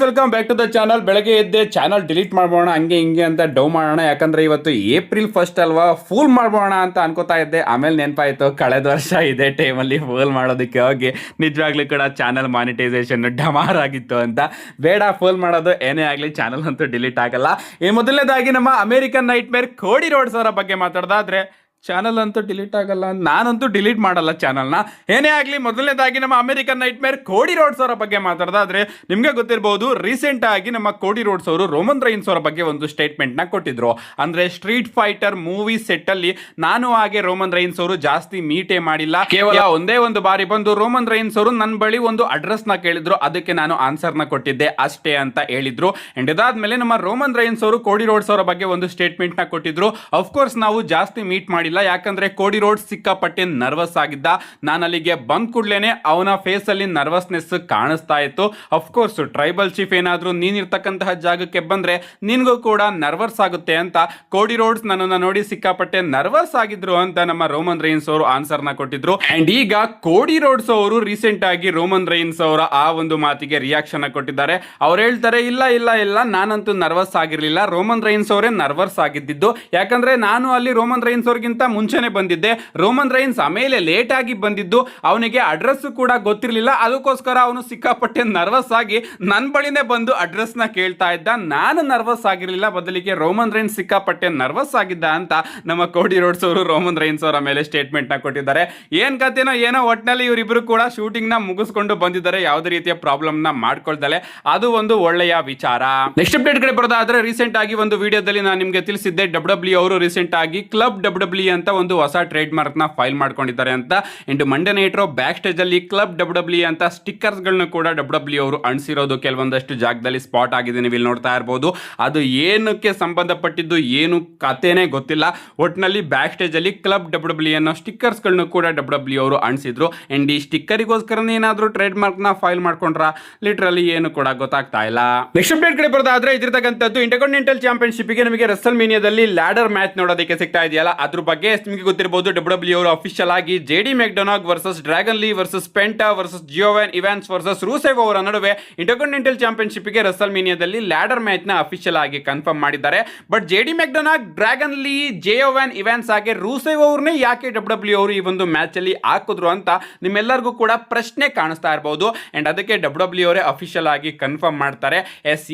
Welcome back to the channel. ಬೆಳಗ್ಗೆ ಎದ್ದೆ channel delete ಮಾಡ್ಬೋಣ ಹಂಗೆ ಹಿಂಗೆ ಅಂತ ಡೌ ಮಾಡೋಣ, ಯಾಕಂದ್ರೆ ಇವತ್ತು ಏಪ್ರಿಲ್ 1 ಅಲ್ವಾ, ಫೂಲ್ ಮಾಡ್ಬೋಣ ಅಂತ ಅನ್ಕೋತಾ ಇದ್ದೆ. ಆಮೇಲೆ ನೆನಪಾಯ್ತು ಕಳೆದ ವರ್ಷ ಇದೇ ಟೈಮಲ್ಲಿ ಫೂಲ್ ಮಾಡೋದಕ್ಕೆ ಹೋಗಿ ನಿಜವಾಗ್ಲೂ ಕೂಡ ಚಾನಲ್ ಮಾನಿಟೈಸೇಷನ್ ಡಮಾರ್ ಆಗಿತ್ತು ಅಂತ. ಬೇಡ, ಫೂಲ್ ಮಾಡೋದು ಏನೇ ಆಗಲಿ ಚಾನಲ್ ಅಂತೂ ಡಿಲೀಟ್ ಆಗಲ್ಲ. ಈ ಮೊದಲನೇದಾಗಿ ನಮ್ಮ ಅಮೇರಿಕನ್ ನೈಟ್ ಮೇರ್ ಕೋಡಿ ರೋಡ್ಸ್ ಅವರ ಬಗ್ಗೆ ಮಾತಾಡೋದಾದ್ರೆ ಚಾನಲ್ ಅಂತೂ ಡಿಲೀಟ್ ಆಗಲ್ಲ, ನಾನಂತೂ ಡಿಲೀಟ್ ಮಾಡಲ್ಲ ಚಾನಲ್ನ. ಏನೇ ಆಗಲಿ, ಮೊದಲನೇದಾಗಿ ನಮ್ಮ ಅಮೇರಿಕನ್ ನೈಟ್ ಮೇರ್ ಕೋಡಿ ರೋಡ್ಸ್ ಅವರ ಬಗ್ಗೆ ಮಾತಾಡೋದಾದ್ರೆ ನಿಮಗೆ ಗೊತ್ತಿರಬಹುದು, ರೀಸೆಂಟ್ ಆಗಿ ನಮ್ಮ ಕೋಡಿ ರೋಡ್ಸ್ ಅವರು ರೋಮನ್ ರೈನ್ಸ್ ಅವರ ಬಗ್ಗೆ ಒಂದು ಸ್ಟೇಟ್ಮೆಂಟ್ ನ ಕೊಟ್ಟಿದ್ರು. ಅಂದ್ರೆ ಸ್ಟ್ರೀಟ್ ಫೈಟರ್ ಮೂವಿ ಸೆಟ್ ಅಲ್ಲಿ ನಾನು ಹಾಗೆ ರೋಮನ್ ರೈನ್ಸ್ ಅವರು ಜಾಸ್ತಿ ಮೀಟೇ ಮಾಡಿಲ್ಲ, ಕೇವಲ ಒಂದೇ ಒಂದು ಬಾರಿ ಬಂದು ರೋಮನ್ ರೈನ್ಸ್ ಅವರು ನನ್ನ ಬಳಿ ಒಂದು ಅಡ್ರೆಸ್ ನ ಕೇಳಿದ್ರು, ಅದಕ್ಕೆ ನಾನು ಆನ್ಸರ್ ನ ಕೊಟ್ಟಿದ್ದೆ ಅಷ್ಟೇ ಅಂತ ಹೇಳಿದ್ರು. ಅಂಡ್ ಇದಾದ್ಮೇಲೆ ನಮ್ಮ ರೋಮನ್ ರೈನ್ಸ್ ಅವರು ಕೋಡಿ ರೋಡ್ಸ್ ಅವರ ಬಗ್ಗೆ ಒಂದು ಸ್ಟೇಟ್ಮೆಂಟ್ ನ ಕೊಟ್ಟಿದ್ರು. ಅಫ್ಕೋರ್ಸ್ ನಾವು ಜಾಸ್ತಿ ಮೀಟ್ ಮಾಡಿಲ್ಲ, ಯಾಕಂದ್ರೆ ಕೋಡಿ ರೋಡ್ಸ್ ಸಿಕ್ಕಾಪಟ್ಟೆ ನರ್ವಸ್ ಆಗಿದ್ದ. ನಾನು ಅಲ್ಲಿಗೆ ಬಂದ್ ಕೂಡ್ಲೇನೆ ಅವನ ಫೇಸ್ ಅಲ್ಲಿ ನರ್ವಸ್ನೆಸ್ ಕಾಣಿಸ್ತಾ ಇತ್ತು. ಅಫ್ಕೋರ್ಸ್ ಟ್ರೈಬಲ್ ಚೀಫ್ ಏನಾದ್ರೂ ನೀನಿರ್ತಕ್ಕಂತಹ ಜಾಗಕ್ಕೆ ಬಂದ್ರೆ ನಿನ್ಗೂ ಕೂಡ ನರ್ವಸ್ ಆಗುತ್ತೆ ಅಂತ ಕೋಡಿ ರೋಡ್ಸ್ ನನ್ನನ್ನು ನೋಡಿ ಸಿಕ್ಕಾಪಟ್ಟೆ ನರ್ವಸ್ ಆಗಿದ್ರು ಅಂತ ನಮ್ಮ ರೋಮನ್ ರೈನ್ಸ್ ಅವರು ಆನ್ಸರ್ ನ ಕೊಟ್ಟಿದ್ರು. ಅಂಡ್ ಈಗ ಕೋಡಿ ರೋಡ್ಸ್ ಅವರು ರೀಸೆಂಟ್ ಆಗಿ ರೋಮನ್ ರೈನ್ಸ್ ಅವರ ಆ ಒಂದು ಮಾತಿಗೆ ರಿಯಾಕ್ಷನ್ ಕೊಟ್ಟಿದ್ದಾರೆ. ಅವ್ರು ಹೇಳ್ತಾರೆ, ಇಲ್ಲ ಇಲ್ಲ ಇಲ್ಲ, ನಾನಂತೂ ನರ್ವಸ್ ಆಗಿರ್ಲಿಲ್ಲ, ರೋಮನ್ ರೈನ್ಸ್ ಅವರೇ ನರ್ವಸ್ ಆಗಿದ್ದು. ಯಾಕಂದ್ರೆ ನಾನು ಅಲ್ಲಿ ರೋಮನ್ ರೈನ್ಸ್ ಅವ್ರಿಗಿಂತ ಮುಂಚೆನೆ ಬಂದಿದ್ದೆ, ರೋಮನ್ ರೈನ್ಸ್ ಆಮೇಲೆ ಲೇಟ್ ಆಗಿ ಬಂದಿದ್ದು, ಅವನಿಗೆ ಅಡ್ರೆಸ್ ಕೂಡ ಗೊತ್ತಿರಲಿಲ್ಲ, ಅದಕ್ಕೋಸ್ಕರ ಅವನು ಸಿಕ್ಕಾಪಟ್ಟೆ ನರ್ವಸ್ ಆಗಿ ನನ್ನ ಬಳಿನೇ ಬಂದು ಅಡ್ರೆಸ್ ನ ಕೇಳ್ತಾ ಇದ್ದ. ನಾನು ನರ್ವಸ್ ಆಗಿರಲಿಲ್ಲ, ಬದಲಿಗೆ ರೋಮನ್ ರೈನ್ಸ್ ಸಿಕ್ಕಾಪಟ್ಟೆ ನರ್ವಸ್ ಆಗಿದ್ದ ಅಂತ ನಮ್ಮ ಕೋಡಿ ರೋಡ್ಸ್ ಅವರು ರೋಮನ್ ರೈನ್ಸ್ ಅವರ ಮೇಲೆ ಸ್ಟೇಟ್ಮೆಂಟ್ ನ ಕೊಟ್ಟಿದ್ದಾರೆ. ಏನ್ ಕಥೆನೋ ಏನೋ, ಒಟ್ಟಿನಲ್ಲಿ ಇವರಿಬ್ರು ಕೂಡ ಶೂಟಿಂಗ್ ನ ಮುಗಿಸ್ಕೊಂಡು ಬಂದಿದ್ದಾರೆ, ಯಾವುದೇ ರೀತಿಯ ಪ್ರಾಬ್ಲಮ್ ನ ಮಾಡ್ಕೊಳ್ದಲೆ. ಅದು ಒಂದು ಒಳ್ಳೆಯ ವಿಚಾರ. ನೆಕ್ಸ್ಟ್ ಅಪ್ಡೇಟ್ ಕಡೆ ಬರೋದಾದ್ರೆ, ರೀಸೆಂಟ್ ಆಗಿ ಒಂದು ವಿಡಿಯೋದಲ್ಲಿ ನಾನು ನಿಮಗೆ ತಿಳಿಸಿದ್ದೆ, ಡಬ್ಲ್ಯೂ ಅವರು ರೀಸೆಂಟ್ ಆಗಿ ಕ್ಲಬ್ ಡಬ್ಲ್ಯೂ ಅಂತ ಒಂದು ಹೊಸ ಟ್ರೇಡ್ ಮಾರ್ಕ್ ನ ಫೈಲ್ ಮಾಡ್ಕೊಂಡಿದ್ದಾರೆ ಅಂತ. And Monday night Raw backstage ಅಲ್ಲಿ ಕ್ಲಬ್ ಡಬ್ಲ್ಯೂ ಅಂತ ಸ್ಟಿಕ್ಕರ್ಸ್ ಗಳನ್ನ ಕೂಡ ಡಬ್ಲ್ಯೂ ಅವರು ಅಣಿಸಿರೋದು ಕೆಲವೊಂದಷ್ಟು ಜಾಗದಲ್ಲಿ ಸ್ಪಾಟ್ ಆಗಿದೆ, ನೀವು ಇಲ್ಲಿ ನೋಡ್ತಾ ಇರಬಹುದು. ಅದು ಏನಕ್ಕೆ ಸಂಬಂಧಪಟ್ಟಿದ್ದು ಏನು ಕಥೆನೇ ಗೊತ್ತಿಲ್ಲ, ಒಟ್ಟಿನಲ್ಲಿ ಬ್ಯಾಕ್ ಸ್ಟೇಜ್ ಅಲ್ಲಿ ಕ್ಲಬ್ ಡಬ್ಲ್ಯೂ ಅನ್ನೋ ಸ್ಟಿಕ್ಕರ್ಸ್ ಗಳನ್ನ ಕೂಡ ಡಬ್ಲ್ಯೂ ಅವರು ಅಣಿಸಿದ್ರು. ಅಂಡ್ ಈ ಸ್ಟಿಕ್ಕರಿಗೋಸ್ಕರ ಏನಾದ್ರೂ ಟ್ರೇಡ್ ಮಾರ್ಕ್ ನ ಫೈಲ್ ಮಾಡ್ಕೊಂಡ್ರ ಲಿಟರಲಿ ಏನು ಕೂಡ ಗೊತ್ತಾಗ್ತಾ ಇಲ್ಲ. ನೆಕ್ಸ್ಟ್ ಅಪ್ಡೇಟ್ ಕಡೆ ಬರೋದಾದ್ರೆ, ಇದಿರ್ತಕ್ಕಂಥದ್ದು ಇಂಟರ್ಕಾಂಟಿನೆಂಟಲ್ ಚಾಂಪಿಯನ್ಶಿಪ್ ಗೆ ನಮಗೆ ರೆಸಲ್ ಮೀನಿಯಾದಲ್ಲಿ ಲ್ಯಾಡರ್ ಮ್ಯಾಚ್ ನೋಡೋದಕ್ಕೆ ಸಿಗ್ತಾ ಇದೆಯಲ್ಲ, ಅದ್ರ ಬಗ್ಗೆ ನಿಮಗೆ ಗೊತ್ತಿರಬಹುದು. ಡಬ್ಲ್ಯೂ ಅವರು ಅಫಿಷಿಯಲ್ ಆಗಿ JD McDonagh versus Dragon Lee versus Penta versus Je'Von Evans versus Rusev ಅವರ ನಡುವೆ ಇಂಟರ್ಕಾಂಟಿನೆಂಟಲ್ ಚಾಂಪಿಯನ್ಶಿಪ್ ಗೆ ರೆಸಲ್ ಮೀನಿಯಾದಲ್ಲಿ ಲ್ಯಾಡರ್ ಮ್ಯಾಚ್ ನ ಅಫಿಷಿಯಲ್ ಆಗಿ ಕನ್ಫರ್ಮ್ ಮಾಡಿದ್ದಾರೆ. But JD McDonagh, Dragon Lee, Je'Von Evans ಹಾಗೆ ರೂಸೆವ್ ಅವ್ರನ್ನೇ ಯಾಕೆ ಡಬ್ಲ್ಯೂ ಅವರು ಈ ಒಂದು ಮ್ಯಾಚ್ ಅಲ್ಲಿ ಹಾಕಿದ್ರು ಅಂತ ನಿಮ್ಮೆಲ್ಲರಿಗೂ ಕೂಡ ಪ್ರಶ್ನೆ ಕಾಣಿಸ್ತಾ ಇರಬಹುದು. ಅಂಡ್ ಅದಕ್ಕೆ ಡಬ್ಲ್ಯೂ ಅವರೇ ಅಫಿಷಿಯಲ್ ಆಗಿ ಕನ್ಫರ್ಮ್ ಮಾಡ್ತಾರೆ.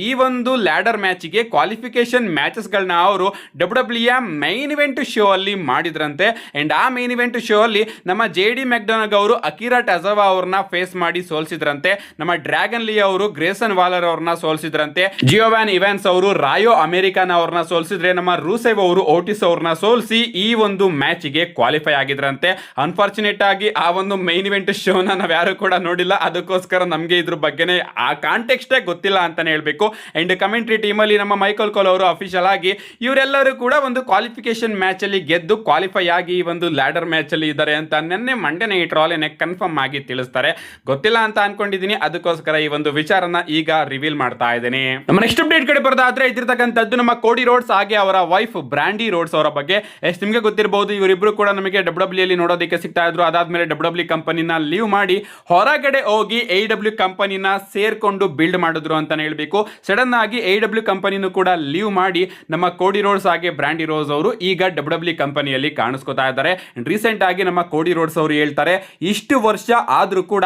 ಈ ಒಂದು ಲ್ಯಾಡರ್ ಮ್ಯಾಚ್ ಗೆ ಕ್ವಾಲಿಫಿಕೇಶನ್ ಮ್ಯಾಚಸ್ ಗಳನ್ನ ಅವರು ಡಬ್ಲ್ಯೂ ಮೈನ್ ಇವೆಂಟ್ ಶೋ ಅಲ್ಲಿ ಮಾಡಿದ್ರಂತೆ. ಅಂಡ್ ಆ ಮೈನ್ ಇವೆಂಟ್ ಶೋ ಅಲ್ಲಿ ನಮ್ಮ ಜೆಡಿ ಮೆಕ್ಡೊನಾಗ್ ಅವರು ಅಕಿರಾ ಟಜಾವಾ ಅವ್ರನ್ನ ಫೇಸ್ ಮಾಡಿ ಸೋಲಿಸಿದ್ರಂತೆ. ನಮ್ಮ ಡ್ರ್ಯಾಗನ್ ಲೀ ಅವರು ಗ್ರೇಸನ್ ವಾಲರ್ ಅವ್ರನ್ನ ಸೋಲಿಸಿದ್ರಂತೆ. ಜಿಯೋವ್ಯಾನ್ ಇವಾನ್ಸ್ ಅವರು ರಾಯೋ ಅಮೆರಿಕಾನ ಅವ್ರನ್ನ ಸೋಲಿಸಿದ್ರೆ, ನಮ್ಮ ರೂಸೆವ್ ಅವರು ಓಟಿಸ್ ಅವ್ರನ್ನ ಸೋಲಿಸಿ ಈ ಒಂದು ಮ್ಯಾಚ್ ಗೆ ಕ್ವಾಲಿಫೈ ಆಗಿದ್ರಂತೆ. ಅನ್ಫಾರ್ಚುನೇಟ್ ಆಗಿ ಆ ಒಂದು ಮೈನ್ ಇವೆಂಟ್ ಶೋನ ನಾವು ಯಾರು ಕೂಡ ನೋಡಿಲ್ಲ, ಅದಕ್ಕೋಸ್ಕರ ನಮಗೆ ಇದ್ರ ಬಗ್ಗೆನೇ ಆ ಕಾಂಟೆಕ್ಸ್ಟೇ ಗೊತ್ತಿಲ್ಲ ಅಂತಾನೆ ಹೇಳ್ಬೇಕು. ಅಂಡ್ ಕಮೆಂಟ್ರಿ ಟೀಮ್ ಅಲ್ಲಿ ನಮ್ಮ ಮೈಕಲ್ ಕೋಲ್ ಅವರು ಅಫಿಷಿಯಲ್ ಆಗಿ ಇವರೆಲ್ಲರೂ ಕೂಡ ಒಂದು ಕ್ವಾಲಿಫಿಕೇಶನ್ ಮ್ಯಾಚ್ ಅಲ್ಲಿ ಗೆದ್ದು ಕ್ವಾಲಿಫೈ ಆಗಿ ಈ ಒಂದು ಲ್ಯಾಡರ್ ಮ್ಯಾಚ್ ಅಲ್ಲಿ ಇದ್ದಾರೆ ಅಂತ ನೆನ್ನೆ ಮಂಡೇ ನೈಟ್ ರಾಲೇನೆ ಕನ್ಫರ್ಮ್ ಆಗಿ ತಿಳಿಸ್ತಾರೆ. ಗೊತ್ತಿಲ್ಲ ಅಂತ ಅನ್ಕೊಂಡಿದ್ದೀನಿ, ಅದಕ್ಕೋಸ್ಕರ ಈ ಒಂದು ವಿಚಾರನ ಈಗ ರಿವೀಲ್ ಮಾಡ್ತಾ ಇದ್ದೀನಿ. ನಮ್ಮ ನೆಕ್ಸ್ಟ್ ಅಪ್ಡೇಟ್ ಕಡೆ ಬರೋದಾದ್ರೆ, ಇದಿರ್ತಕ್ಕಂಥದ್ದು ನಮ್ಮ ಕೋಡಿ ರೋಡ್ಸ್ ಹಾಗೆ ಅವರ ವೈಫ್ ಬ್ರಾಂಡಿ ರೋಡ್ಸ್ ಅವರ ಬಗ್ಗೆ. ಎಷ್ಟು ನಿಮಗೆ ಗೊತ್ತಿರಬಹುದು, ಇವರಿಬ್ರು ಕೂಡ ನಮಗೆ ಡಬ್ಲ್ಯೂ ಅಲ್ಲಿ ನೋಡೋದಕ್ಕೆ ಸಿಗ್ತಾ ಇದ್ರು. ಅದಾದ್ಮೇಲೆ ಡಬ್ಲ್ಯೂ ಕಂಪನಿನ ಲೀವ್ ಮಾಡಿ ಹೊರಗಡೆ ಹೋಗಿ AEW ಕಂಪನಿನ ಸೇರ್ಕೊಂಡು ಬಿಲ್ಡ್ ಮಾಡಿದ್ರು ಅಂತಾನೆ ಹೇಳ್ಬೇಕು. ಸಡನ್ ಆಗಿ AEW ಕಂಪನಿನೂ ಕೂಡ ಲೀವ್ ಮಾಡಿ ನಮ್ಮ ಕೋಡಿ ರೋಡ್ಸ್ ಹಾಗೆ ಬ್ರಾಂಡಿ ರೋಡ್ಸ್ ಅವರು ಈಗ ಡಬ್ಲ್ಯೂ ಕಂಪನಿಯಲ್ಲಿ ಕಾಣಿಸ್ಕೊತಾ ಇದ್ದಾರೆ. ರೀಸೆಂಟ್ ಆಗಿ ನಮ್ಮ ಕೋಡಿ ರೋಡ್ಸ್ ಅವರು ಹೇಳ್ತಾರೆ, ಇಷ್ಟು ವರ್ಷ ಆದ್ರೂ ಕೂಡ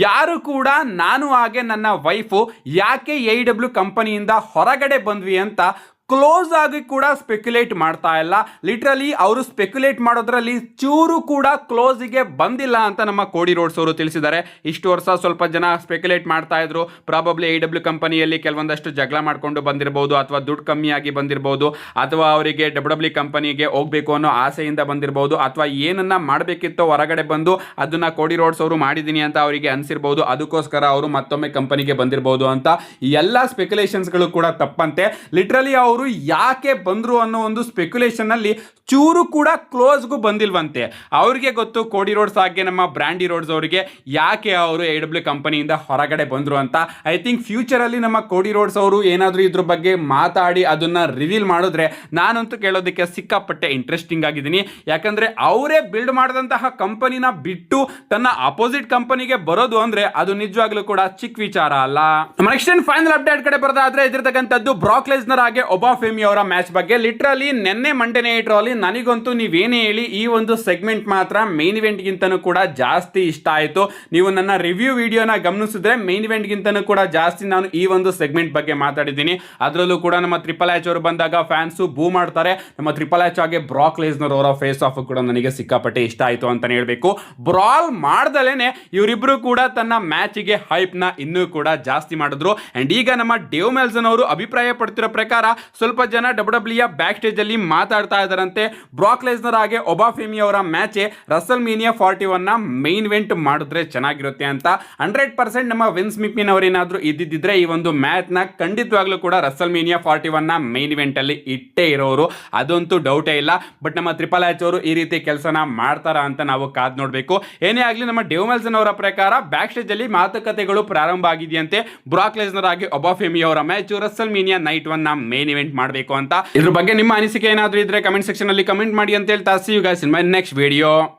ಯಾರು ಕೂಡ ನಾನು ಹಾಗೆ ನನ್ನ ವೈಫು ಯಾಕೆ AEW ಕಂಪನಿಯಿಂದ ಹೊರಗಡೆ ಬಂದ್ವಿ ಅಂತ ಕ್ಲೋಸ್ ಆಗಿ ಕೂಡ ಸ್ಪೆಕ್ಯುಲೇಟ್ ಮಾಡ್ತಾ ಇಲ್ಲ. ಲಿಟ್ರಲಿ ಅವರು ಸ್ಪೆಕ್ಯುಲೇಟ್ ಮಾಡೋದ್ರಲ್ಲಿ ಚೂರು ಕೂಡ ಕ್ಲೋಸ್ಗೆ ಬಂದಿಲ್ಲ ಅಂತ ನಮ್ಮ ಕೋಡಿ ರೋಡ್ಸ್ ಅವರು ತಿಳಿಸಿದ್ದಾರೆ. ಇಷ್ಟು ವರ್ಷ ಸ್ವಲ್ಪ ಜನ ಸ್ಪೆಕ್ಯುಲೇಟ್ ಮಾಡ್ತಾ ಇದ್ರು, ಪ್ರಾಬಬ್ಲಿ AEW ಕಂಪನಿಯಲ್ಲಿ ಕೆಲವೊಂದಷ್ಟು ಜಗಳ ಮಾಡ್ಕೊಂಡು ಬಂದಿರಬಹುದು, ಅಥವಾ ದುಡ್ಡು ಕಮ್ಮಿಯಾಗಿ ಬಂದಿರಬಹುದು, ಅಥವಾ ಅವರಿಗೆ ಡಬ್ಲ್ಯೂ ಕಂಪನಿಗೆ ಹೋಗ್ಬೇಕು ಅನ್ನೋ ಆಸೆಯಿಂದ ಬಂದಿರಬಹುದು, ಅಥವಾ ಏನನ್ನ ಮಾಡಬೇಕಿತ್ತೋ ಹೊರಗಡೆ ಬಂದು ಅದನ್ನ ಕೋಡಿ ರೋಡ್ಸ್ ಅವರು ಮಾಡಿದೀನಿ ಅಂತ ಅವರಿಗೆ ಅನ್ಸಿರ್ಬಹುದು, ಅದಕ್ಕೋಸ್ಕರ ಅವರು ಮತ್ತೊಮ್ಮೆ ಕಂಪನಿಗೆ ಬಂದಿರಬಹುದು ಅಂತ ಎಲ್ಲ ಸ್ಪೆಕ್ಯುಲೇಷನ್ಸ್ಗಳು ಕೂಡ ತಪ್ಪಂತೆ. ಲಿಟ್ರಲಿ ಅವರು ಅವರು ಯಾಕೆ ಬಂದ್ರು ಅನ್ನೋ ಒಂದು ಸ್ಪೆಕ್ಯುಲೇಷನ್ ಅಲ್ಲಿ ಚೂರು ಕೂಡ ಕ್ಲೋಸ್ಗೂ ಬಂದಿಲ್ವಂತೆ. ಅವ್ರಿಗೆ ಗೊತ್ತು ಕೋಡಿ ರೋಡ್ಸ್ ಹಾಗೆ ನಮ್ಮ ಬ್ರ್ಯಾಂಡಿ ರೋಡ್ಸ್ ಅವರಿಗೆ ಯಾಕೆ ಅವರು AW ಕಂಪನಿಯಿಂದ ಹೊರಗಡೆ ಬಂದ್ರು ಅಂತ. ಐ ಥಿಂಕ್ ಫ್ಯೂಚರ್ ಅಲ್ಲಿ ನಮ್ಮ ಕೋಡಿ ರೋಡ್ಸ್ ಅವರು ಏನಾದರೂ ಇದ್ರ ಬಗ್ಗೆ ಮಾತಾಡಿ ಅದನ್ನ ರಿವೀಲ್ ಮಾಡಿದ್ರೆ ನಾನಂತೂ ಕೇಳೋದಕ್ಕೆ ಸಿಕ್ಕಾಪಟ್ಟೆ ಇಂಟ್ರೆಸ್ಟಿಂಗ್ ಆಗಿದ್ದೀನಿ. ಯಾಕಂದ್ರೆ ಅವರೇ ಬಿಲ್ಡ್ ಮಾಡಿದಂತಹ ಕಂಪನಿನ ಬಿಟ್ಟು ತನ್ನ ಅಪೋಸಿಟ್ ಕಂಪನಿಗೆ ಬರೋದು ಅಂದ್ರೆ ಅದು ನಿಜವಾಗ್ಲೂ ಕೂಡ ಚಿಕ್ಕ ವಿಚಾರ ಅಲ್ಲ. ನೆಕ್ಸ್ಟ್ ಫೈನಲ್ ಅಪ್ಡೇಟ್ ಕಡೆ ಬರೋದಾದ್ರೆ ಇದಿರ್ತಕ್ಕಂಥದ್ದು ಬ್ರಾಕ್ ಲೆಸ್ನರ್ ಹಾಗೆ ಒಬಾಫೆಮಿ ಅವರ ಮ್ಯಾಚ್ ಬಗ್ಗೆ. ಲಿಟ್ರಲಿ ನೆನ್ನೆ ಮಂಡೇ ನೈಟ್ ಅಲ್ಲಿ ನನಗಂತೂ ನೀವೇನೇ ಹೇಳಿ ಈ ಒಂದು ಸೆಗ್ಮೆಂಟ್ ಮಾತ್ರ ಮೇನ್ ಇವೆಂಟ್ ಗಿಂತನೂ ಕೂಡ ಜಾಸ್ತಿ ಇಷ್ಟ ಆಯಿತು. ನೀವು ನನ್ನ ರಿವ್ಯೂ ವಿಡಿಯೋನ ಗಮನಿಸಿದ್ರೆ ಮೇನ್ ಇವೆಂಟ್ ಗಿಂತನೂ ಕೂಡ ಜಾಸ್ತಿ ನಾನು ಈ ಒಂದು ಸೆಗ್ಮೆಂಟ್ ಬಗ್ಗೆ ಮಾತಾಡಿದ್ದೀನಿ. ಅದರಲ್ಲೂ ಕೂಡ ನಮ್ಮ ಟ್ರಿಪಲ್ ಎಚ್ ಅವರು ಬಂದಾಗ ಫ್ಯಾನ್ಸು ಬೂ ಮಾಡ್ತಾರೆ. ನಮ್ಮ ಟ್ರಿಪಲ್ ಎಚ್ ಹಾಗೆ ಬ್ರಾಕ್ ಲೆಸ್ನರ್ ಅವರ ಫೇಸ್ ಆಫ್ ಕೂಡ ನನಗೆ ಸಿಕ್ಕಾಪಟ್ಟೆ ಇಷ್ಟ ಆಯಿತು ಅಂತಾನೆ ಹೇಳ್ಬೇಕು. ಬ್ರಾಲ್ ಮಾಡ್ದಲೇನೆ ಇವರಿಬ್ರು ಕೂಡ ತನ್ನ ಮ್ಯಾಚಿಗೆ ಹೈಪ್ ನ ಇನ್ನೂ ಕೂಡ ಜಾಸ್ತಿ ಮಾಡಿದ್ರು. ಅಂಡ್ ಈಗ ನಮ್ಮ ಡೇವ್ ಮೆಲ್ಸನ್ ಅವರು ಅಭಿಪ್ರಾಯ ಪಡ್ತಿರೋ ಪ್ರಕಾರ ಸ್ವಲ್ಪ ಜನ WWE ಬ್ಯಾಕ್ ಸ್ಟೇಜ್ ಅಲ್ಲಿ ಮಾತಾಡ್ತಾ ಇದ್ದಾರಂತೆ ಬ್ರಾಕ್ ಲೆಸ್ನರ್ ಹಾಗೆ ಒಬಾಫೆಮಿ ಅವರ ಮ್ಯಾಚ್ ರಸಲ್ ಮೀನಿಯಾ 41 ನ ಮೇನ್ ಇವೆಂಟ್ ಮಾಡಿದ್ರೆ ಚೆನ್ನಾಗಿರುತ್ತೆ ಅಂತ. 100% ನಮ್ಮ ವಿನ್ಸ್ ಮಿಕ್ಮಿನ್ ಅವರೇನಾದ್ರೂ ಇದ್ದಿದ್ರೆ ಈ ಒಂದು ಮ್ಯಾಚ್ ನ ಖಂಡಿತವಾಗ್ಲೂ ಕೂಡ ರಸಲ್ ಮೀನಿಯಾ 41 ನ ಮೇನ್ ಇವೆಂಟ್ ಅಲ್ಲಿ ಇಟ್ಟೇ ಇರೋರು, ಅದಂತೂ ಡೌಟೇ ಇಲ್ಲ. ಬಟ್ ನಮ್ಮ ಟ್ರಿಪಲ್ ಎಚ್ ಅವರು ಈ ರೀತಿ ಕೆಲಸನ ಮಾಡ್ತಾರ ಅಂತ ನಾವು ಕಾದ್ ನೋಡ್ಬೇಕು. ಏನೇ ಆಗ್ಲಿ ನಮ್ಮ ಡೇವ್ ಮೆಲ್ಸನ್ ಅವರ ಪ್ರಕಾರ ಬ್ಯಾಕ್ ಸ್ಟೇಜ್ ಅಲ್ಲಿ ಮಾತುಕತೆಗಳು ಪ್ರಾರಂಭ ಆಗಿದೆಯಂತೆ. ಬ್ರಾಕ್ ಲೆಸ್ನರ್ ಹಾಗೆ ಒಬಾಫೆಮಿ ಅವರ ಮ್ಯಾಚ್ ರಸಲ್ ಮೀನಿಯಾ ನೈಟ್ 1 ನ ಮೇನ್ ಇವೆಂಟ್ ಮಾಡಬೇಕು ಅಂತ. ಇದ್ರ ಬಗ್ಗೆ ನಿಮ್ಮ ಅನಿಸಿಕೆ ಏನಾದ್ರೂ ಇದ್ರೆ ಕಮೆಂಟ್ ಸೆಕ್ಷನ್ ಅಲ್ಲಿ ಕಮೆಂಟ್ ಮಾಡಿ ಅಂತ ಹೇಳ್ತಾ see you guys in my next video.